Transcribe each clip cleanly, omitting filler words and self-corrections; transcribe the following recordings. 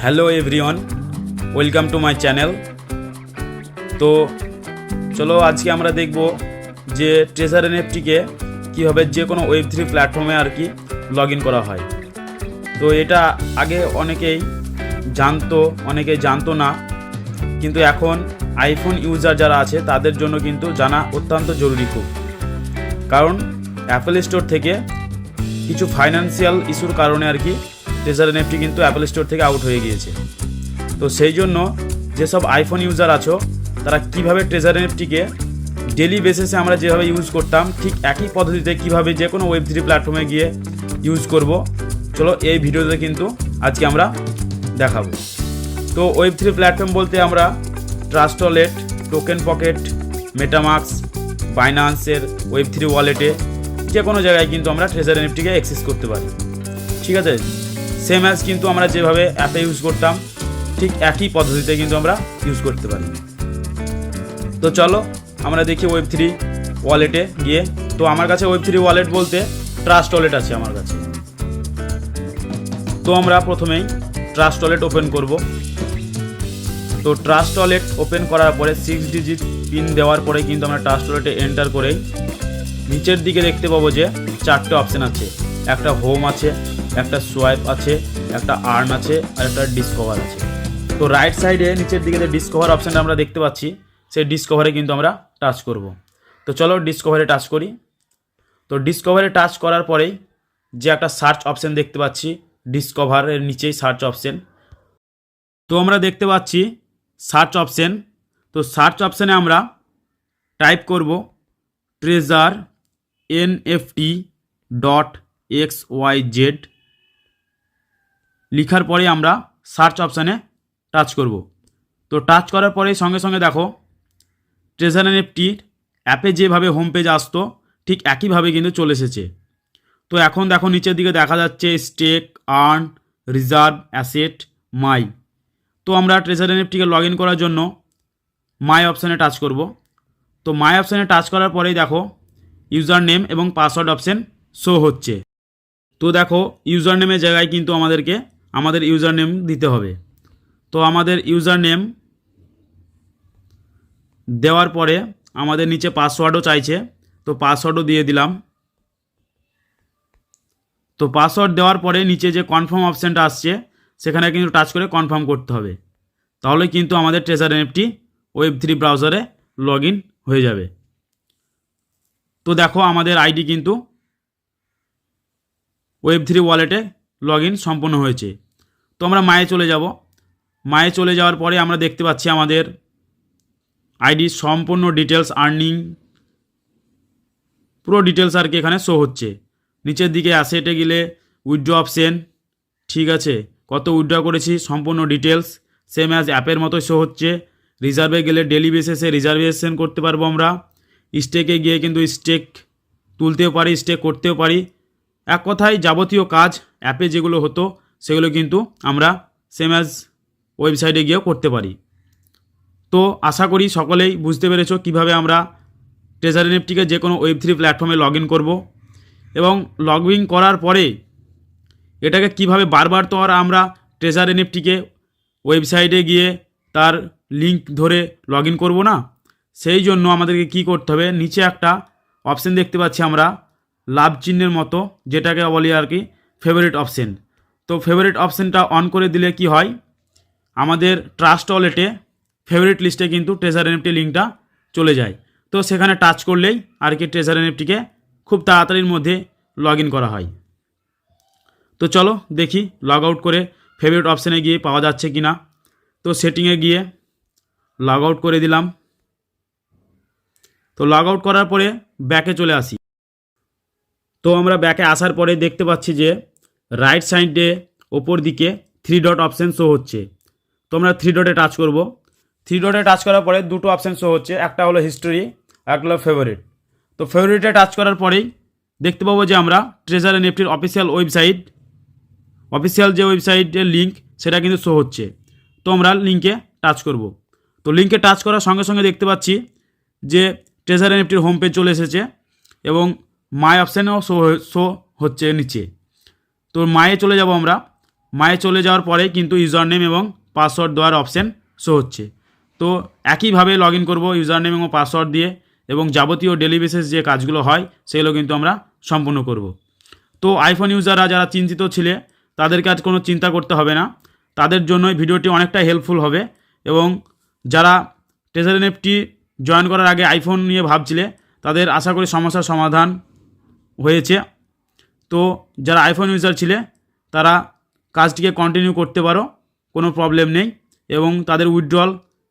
Hello everyone, welcome to my channel. তো চলো আজকে আমরা দেখব যে ট্রেজার এনএফটিকে কীভাবে যে কোনো ওয়েব3 প্ল্যাটফর্মে আর কি লগ ইন করা হয়। তো এটা আগে অনেকেই জানতো না, কিন্তু এখন আইফোন ইউজার যারা আছে তাদের জন্য কিন্তু জানা অত্যন্ত জরুরি খুব, কারণ অ্যাপল স্টোর থেকে কিছু ফাইন্যান্সিয়াল ইস্যুর কারণে আর কি ট্রেজার এনএফটি কিন্তু অ্যাপল স্টোর থেকে আউট হয়ে গিয়েছে। তো সেই জন্য যেসব আইফোন ইউজার আছো তারা কিভাবে ট্রেজার এনএফটিকে ডেলি বেসিসে আমরা যেভাবে ইউজ করতাম ঠিক একই পদ্ধতিতে কিভাবে যে কোনো ওয়েব3 প্ল্যাটফর্মে গিয়ে ইউজ করব, চলো এই ভিডিওতে কিন্তু আজকে আমরা দেখাবো। তো ওয়েব3 প্ল্যাটফর্ম বলতে আমরা trust wallet, token pocket, MetaMask, বাইন্যান্সের ওয়েব3 ওয়ালেটে যে কোনো জায়গায় কিন্তু আমরা ট্রেজার এনএফটিকে অ্যাক্সেস করতে পারি। ঠিক আছে, সেম অ্যাজ কিন্তু আমরা যেভাবে অ্যাপে ইউজ করতাম ঠিক একই পদ্ধতিতে কিন্তু আমরা ইউজ করতে পারি। তো চলো আমরা দেখি ওয়েব3 ওয়ালেটে গিয়ে। তো আমার কাছে ওয়েব3 ওয়ালেট বলতে ট্রাস্ট ওয়ালেট আছে আমার কাছে। তো আমরা প্রথমেই ট্রাস্ট ওয়ালেট ওপেন করব। তো ট্রাস্ট ওয়ালেট ওপেন করার পরে 6 ডিজিট পিন দেওয়ার পরে কিন্তু আমরা ট্রাস্ট ওয়ালেটে এন্টার করেই নিচের দিকে দেখতে পাবো যে 4টে অপশান আছে। একটা হোম আছে, একটা সোয়াইপ আছে, একটা আর্ন আছে, আর একটা ডিসকভার আছে। তো রাইট সাইডে নিচের দিকে যে ডিসকভার অপশানটা আমরা দেখতে পাচ্ছি, সেই ডিসকভারে কিন্তু আমরা টাচ করব। তো চলো ডিসকভারে টাচ করি। তো ডিসকভারে টাচ করার পরেই যে একটা সার্চ অপশান দেখতে পাচ্ছি, ডিসকভারের নিচেই সার্চ অপশান। তো আমরা দেখতে পাচ্ছি সার্চ অপশান। তো সার্চ অপশানে আমরা টাইপ করব ট্রেজার এনএফটি .xyz। লিখার পরে আমরা সার্চ অপশানে টাচ করব। তো টাচ করার পরে সঙ্গে সঙ্গে দেখো ট্রেজার এনএফটির অ্যাপে যেভাবে হোম পেজ আসতো ঠিক একইভাবে কিন্তু চলে এসেছে। তো এখন দেখো নিচের দিকে দেখা যাচ্ছে স্টেক, আর্ন, রিজার্ভ, অ্যাসেট, মাই। তো আমরা ট্রেজার এনএফটিকে লগ ইন করার জন্য মাই অপশানে টাচ করব। তো মাই অপশানে টাচ করার পরেই দেখো ইউজার নেম এবং পাসওয়ার্ড অপশান শো হচ্ছে। তো দেখো ইউজার নেমের জায়গায় কিন্তু আমাদের ইউজার নেম দিতে হবে। তো আমাদের ইউজার নেম দেওয়ার পরে আমাদের নিচে পাসওয়ার্ডও চাইছে, তো পাসওয়ার্ডও দিয়ে দিলাম। তো পাসওয়ার্ড দেওয়ার পরে নিচে যে কনফার্ম অপশানটা আসছে সেখানে কিন্তু টাচ করে কনফার্ম করতে হবে, তাহলে কিন্তু আমাদের ট্রেজার এনএফটি ওয়েব3 ব্রাউজারে লগ ইন হয়ে যাবে। তো দেখো আমাদের আইডি কিন্তু ওয়েব3 ওয়ালেটে লগ ইন সম্পন্ন হয়েছে। তো আমরা মায়ে চলে যাব। মায়ে চলে যাওয়ার পরে আমরা দেখতে পাচ্ছি আমাদের আইডির সম্পূর্ণ ডিটেলস, আর্নিং পুরো ডিটেলস আর কি এখানে শো হচ্ছে। নিচের দিকে অ্যাসেটে গেলে উইথড্র অপশান, ঠিক আছে, কত উইথড্র করেছি সম্পূর্ণ ডিটেলস সেম অ্যাজ অ্যাপের মতোই শো হচ্ছে। রিজার্ভে গেলে ডেলি বেসিসে রিজার্ভেশন করতে পারবো আমরা। স্টেকে গিয়ে কিন্তু স্টেক তুলতেও পারি, স্টেক করতেও পারি। এক কথায় যাবতীয় কাজ অ্যাপে যেগুলো হতো সেগুলো কিন্তু আমরা সেম অ্যাজ ওয়েবসাইটে গিয়েও করতে পারি। তো আশা করি সকলেই বুঝতে পেরেছো কীভাবে আমরা ট্রেজার এনএফটিকে যে কোনো ওয়েব3 প্ল্যাটফর্মে লগ ইন করবো, এবং লগ ইন করার পরে এটাকে কিভাবে বারবার তো আর আমরা ট্রেজার এনএফটিকে ওয়েবসাইটে গিয়ে তার লিঙ্ক ধরে লগ ইন করবো না। সেই জন্য আমাদেরকে কি করতে হবে, নিচে একটা অপশান দেখতে পাচ্ছি আমরা লাভ চিহ্নের মতো, যেটাকে বলি আর কি ফেভারিট অপশান। তো ফেভারিট অপশানটা অন করে দিলে কি হয়, আমাদের ট্রাস্ট ওয়ালেটে ফেভারিট লিস্টে কিন্তু ট্রেজার এনএফটি লিঙ্কটা চলে যায়। তো সেখানে টাচ করলেই আর কি ট্রেজার এনএফটিকে খুব তাড়াতাড়ির মধ্যে লগ ইন করা হয়। তো চলো দেখি লগ আউট করে ফেভারিট অপশানে গিয়ে পাওয়া যাচ্ছে কি না। তো সেটিংয়ে গিয়ে লগ আউট করে দিলাম। তো লগ আউট করার পরে ব্যাকে চলে আসি। তো আমরা ব্যাকে আসার পরে দেখতে পাচ্ছি যে রাইট সাইডে ওপর দিকে 3 ডট অপশান শো হচ্ছে। তো আমরা 3 ডটে টাচ করব। 3 ডটে টাচ করার পরে দুটো অপশান শো হচ্ছে, একটা হলো হিস্টোরি, একটা হলো ফেভারিট। তো ফেভারিটে টাচ করার পরেই দেখতে পাবো যে আমরা ট্রেজার এনএফটির অফিসিয়াল যে ওয়েবসাইটের লিঙ্ক সেটা কিন্তু শো হচ্ছে। তো আমরা লিঙ্কে টাচ করব। তো লিঙ্কে টাচ করার সঙ্গে সঙ্গে দেখতে পাচ্ছি যে ট্রেজার এনএফটির হোম পেজ চলে এসেছে এবং মাই অপশানেও শো হচ্ছে নিচে। তো মায়ে চলে যাব আমরা। মায়ে চলে যাওয়ার পরে কিন্তু ইউজার নেম এবং পাসওয়ার্ড দেওয়ার অপশান শো হচ্ছে। তো একইভাবে লগ ইন করবো ইউজার নেম এবং পাসওয়ার্ড দিয়ে, এবং যাবতীয় ডেলি বেসিস যে কাজগুলো হয় সেগুলো কিন্তু আমরা সম্পূর্ণ করব। তো আইফোন ইউজাররা যারা চিন্তিত ছিলে তাদেরকে আজ কোনো চিন্তা করতে হবে না, তাদের জন্যই ভিডিওটি অনেকটা হেল্পফুল হবে। এবং যারা ট্রেজার এনএফটি জয়েন করার আগে আইফোন নিয়ে ভাবছিলে তাদের আশা করি সমস্যার সমাধান হয়েছে। তো যারা আইফোন ইউজার ছিলে তারা কাজটিকে কন্টিনিউ করতে পারো, কোনো প্রবলেম নেই। এবং তাদের উইথড্রল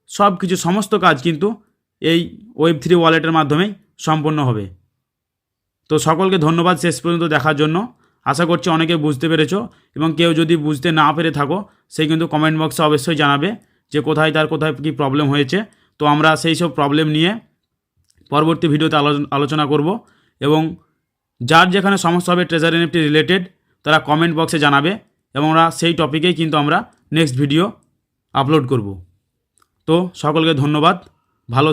সব কিছু সমস্ত কাজ কিন্তু এই Web3 ওয়ালেটের মাধ্যমেই সম্পন্ন হবে। তো সকলকে ধন্যবাদ শেষ পর্যন্ত দেখার জন্য। আশা করছি অনেকে বুঝতে পেরেছো, এবং কেউ যদি বুঝতে না পেরে থাকো সে কিন্তু কমেন্ট বক্সে অবশ্যই জানাবে যে কোথায় কী প্রবলেম হয়েছে। তো আমরা সেই সব প্রবলেম নিয়ে পরবর্তী ভিডিওতে আলোচনা করব। এবং যার যেখানে সমস্যা হবে ট্রেজার এনএফটি রিলেটেড তারা কমেন্ট বক্সে জানাবে, এবং আমরা সেই টপিকেই কিন্তু আমরা নেক্সট ভিডিও আপলোড করব। তো সকলকে ধন্যবাদ, ভালো